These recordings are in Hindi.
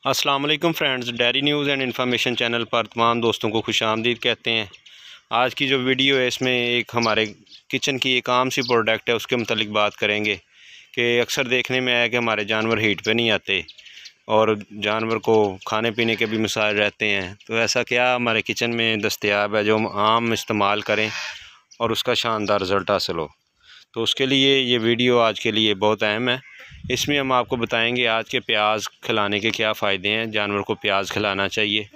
अस्सलाम वालेकुम friends, dairy news and information channel पर तमाम दोस्तों को खुशामदीद कहते हैं। आज की जो वीडियो है इसमें एक हमारे किचन की एक आम सी प्रोडक्ट है उसके मतलब बात करेंगे कि अक्सर देखने में आया कि हमारे जानवर हीट पे नहीं आते और जानवर को खाने पीने के भी मसाइल रहते हैं। तो ऐसा क्या हमारे किचन में दस्तयाब है जो हम आम इस्तेमाल करें और उसका शानदार रिज़ल्ट हासिल हो। तो उसके लिए ये वीडियो आज के लिए बहुत अहम है। इसमें हम आपको बताएंगे आज के प्याज खिलाने के क्या फ़ायदे हैं, जानवर को प्याज खिलाना चाहिए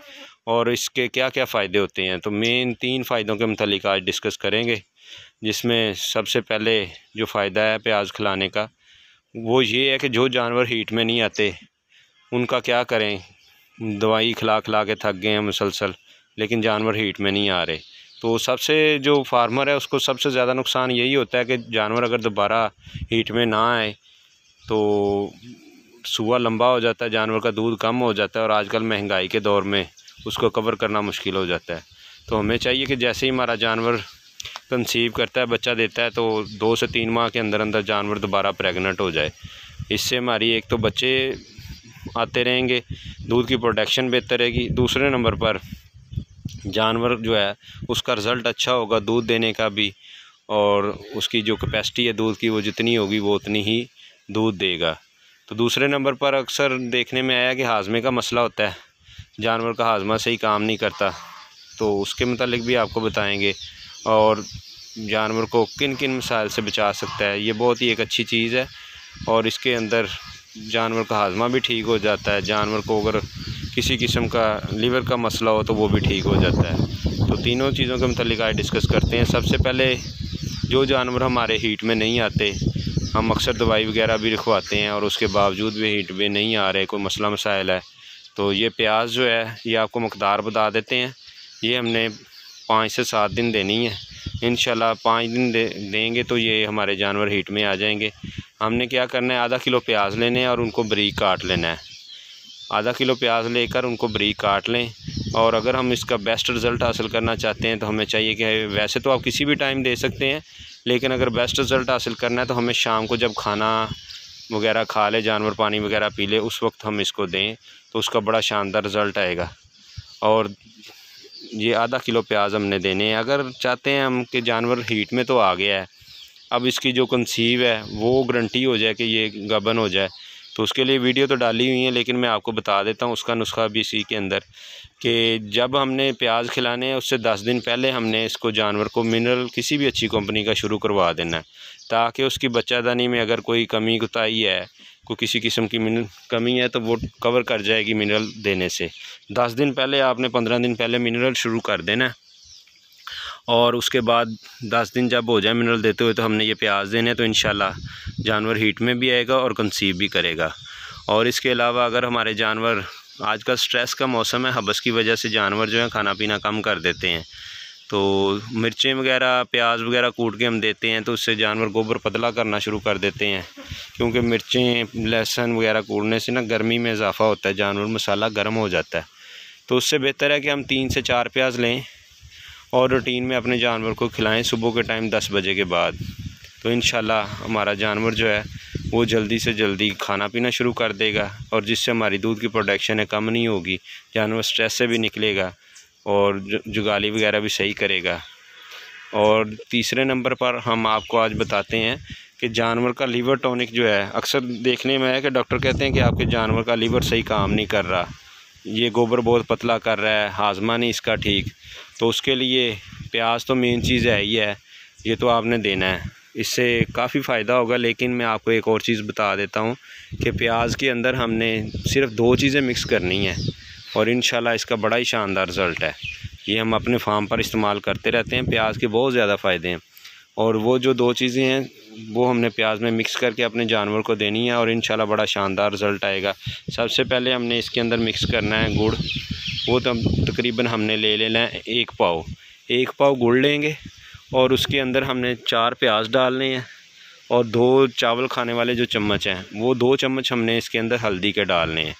और इसके क्या क्या फ़ायदे होते हैं। तो मेन 3 फ़ायदों के मुतालिक आज डिस्कस करेंगे, जिसमें सबसे पहले जो फ़ायदा है प्याज खिलाने का वो ये है कि जो जानवर हीट में नहीं आते उनका क्या करें। दवाई खिला खिला के थक गए हैं मुसलसल, लेकिन जानवर हीट में नहीं आ रहे। तो सबसे जो फार्मर है उसको सबसे ज़्यादा नुकसान यही होता है कि जानवर अगर दोबारा हीट में ना आए तो सूआ लंबा हो जाता है, जानवर का दूध कम हो जाता है और आजकल महंगाई के दौर में उसको कवर करना मुश्किल हो जाता है। तो हमें चाहिए कि जैसे ही हमारा जानवर कंसीव करता है, बच्चा देता है, तो 2 से 3 माह के अंदर अंदर जानवर दोबारा प्रेग्नेंट हो जाए। इससे हमारी एक तो बच्चे आते रहेंगे, दूध की प्रोडक्शन बेहतर रहेगी, दूसरे नंबर पर जानवर जो है उसका रिज़ल्ट अच्छा होगा दूध देने का भी, और उसकी जो कैपेसिटी है दूध की वो जितनी होगी वो उतनी ही दूध देगा। तो दूसरे नंबर पर अक्सर देखने में आया कि हाजमे का मसला होता है, जानवर का हाजमा सही काम नहीं करता, तो उसके मुतालिक भी आपको बताएंगे और जानवर को किन किन मसाइल से बचा सकता है। ये बहुत ही एक अच्छी चीज़ है और इसके अंदर जानवर का हाजमा भी ठीक हो जाता है। जानवर को अगर किसी किस्म का लीवर का मसला हो तो वो भी ठीक हो जाता है। तो तीनों चीज़ों के मुतालिक आज डिस्कस करते हैं। सबसे पहले जो जानवर हमारे हीट में नहीं आते, हम अक्सर दवाई वगैरह भी लिखवाते हैं और उसके बावजूद भी हीट में नहीं आ रहे, कोई मसला मसाइल है, तो ये प्याज जो है ये आपको मकदार बता देते हैं। ये हमने 5 से 7 दिन देनी है। इंशाल्लाह 5 दिन देंगे तो ये हमारे जानवर हीट में आ जाएंगे। हमने क्या करना है, आधा किलो प्याज लेने हैं और उनको बारीक काट लेना है। आधा किलो प्याज लेकर उनको बारीक काट लें। और अगर हम इसका बेस्ट रिज़ल्ट हासिल करना चाहते हैं तो हमें चाहिए कि वैसे तो आप किसी भी टाइम दे सकते हैं, लेकिन अगर बेस्ट रिज़ल्ट हासिल करना है तो हमें शाम को जब खाना वगैरह खा ले, जानवर पानी वगैरह पी ले, उस वक्त हम इसको दें तो उसका बड़ा शानदार रिज़ल्ट आएगा। और ये आधा किलो प्याज हमने देने हैं। अगर चाहते हैं हम कि जानवर हीट में तो आ गया है, अब इसकी जो कंसीव है वो गारंटी हो जाए कि ये गबन हो जाए, तो उसके लिए वीडियो तो डाली हुई है, लेकिन मैं आपको बता देता हूँ उसका नुस्खा भी इसी के अंदर कि जब हमने प्याज खिलाने हैं उससे 10 दिन पहले हमने इसको जानवर को मिनरल किसी भी अच्छी कंपनी का शुरू करवा देना है, ताकि उसकी बच्चादानी में अगर कोई कमी कोताही है, कोई किसी किस्म की कमी है तो वो कवर कर जाएगी मिनरल देने से। 10 दिन पहले आपने 15 दिन पहले मिनरल शुरू कर देना है और उसके बाद 10 दिन जब हो जाए मिनरल देते हुए तो हमने ये प्याज देने, तो इंशाल्लाह जानवर हीट में भी आएगा और कंसीव भी करेगा। और इसके अलावा अगर हमारे जानवर, आजकल स्ट्रेस का मौसम है, हबस की वजह से जानवर जो है खाना पीना कम कर देते हैं, तो मिर्चें वगैरह प्याज वगैरह कूट के हम देते हैं तो उससे जानवर गोबर पतला करना शुरू कर देते हैं, क्योंकि मिर्चें लहसुन वगैरह कूटने से ना गर्मी में इजाफ़ा होता है, जानवर मसाला गर्म हो जाता है। तो उससे बेहतर है कि हम 3 से 4 प्याज लें और रूटीन में अपने जानवर को खिलाएं सुबह के टाइम 10 बजे के बाद। तो इंशाल्लाह हमारा जानवर जो है वो जल्दी से जल्दी खाना पीना शुरू कर देगा और जिससे हमारी दूध की प्रोडक्शन है कम नहीं होगी, जानवर स्ट्रेस से भी निकलेगा और जुगाली वगैरह भी सही करेगा। और तीसरे नंबर पर हम आपको आज बताते हैं कि जानवर का लीवर टॉनिक जो है, अक्सर देखने में है कि डॉक्टर कहते हैं कि आपके जानवर का लीवर सही काम नहीं कर रहा, ये गोबर बहुत पतला कर रहा है, हाजमा नहीं इसका ठीक, तो उसके लिए प्याज तो मेन चीज़ है ही है, ये तो आपने देना है, इससे काफ़ी फ़ायदा होगा। लेकिन मैं आपको एक और चीज़ बता देता हूँ कि प्याज के अंदर हमने सिर्फ 2 चीज़ें मिक्स करनी है और इंशाल्लाह इसका बड़ा ही शानदार रिज़ल्ट है। ये हम अपने फार्म पर इस्तेमाल करते रहते हैं, प्याज के बहुत ज़्यादा फ़ायदे हैं और वो जो 2 चीज़ें हैं वो हमने प्याज में मिक्स करके अपने जानवर को देनी है और इंशाल्लाह बड़ा शानदार रिज़ल्ट आएगा। सबसे पहले हमने इसके अंदर मिक्स करना है गुड़, वो तो तकरीबन हमने ले लेना है 1 पाव गुड़ लेंगे और उसके अंदर हमने 4 प्याज डालने हैं और 2 चावल खाने वाले जो चम्मच हैं वो 2 चम्मच हमने इसके अंदर हल्दी के डालने हैं।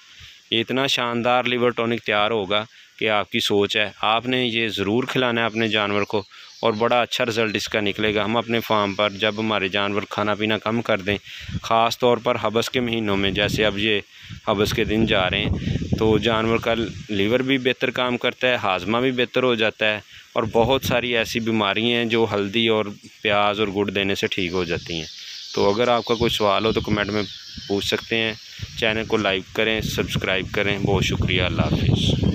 ये इतना शानदार लीवर टॉनिक तैयार होगा कि आपकी सोच है, आपने ये ज़रूर खिलाना है अपने जानवर को और बड़ा अच्छा रिज़ल्ट इसका निकलेगा। हम अपने फार्म पर जब हमारे जानवर खाना पीना कम कर दें, ख़ास तौर पर हबस के महीनों में, जैसे अब ये हबस के दिन जा रहे हैं, तो जानवर का लीवर भी बेहतर काम करता है, हाजमा भी बेहतर हो जाता है और बहुत सारी ऐसी बीमारियां हैं जो हल्दी और प्याज और गुड़ देने से ठीक हो जाती हैं। तो अगर आपका कोई सवाल हो तो कमेंट में पूछ सकते हैं। चैनल को लाइक करें, सब्सक्राइब करें। बहुत शुक्रिया। अल्लाह हाफिज़।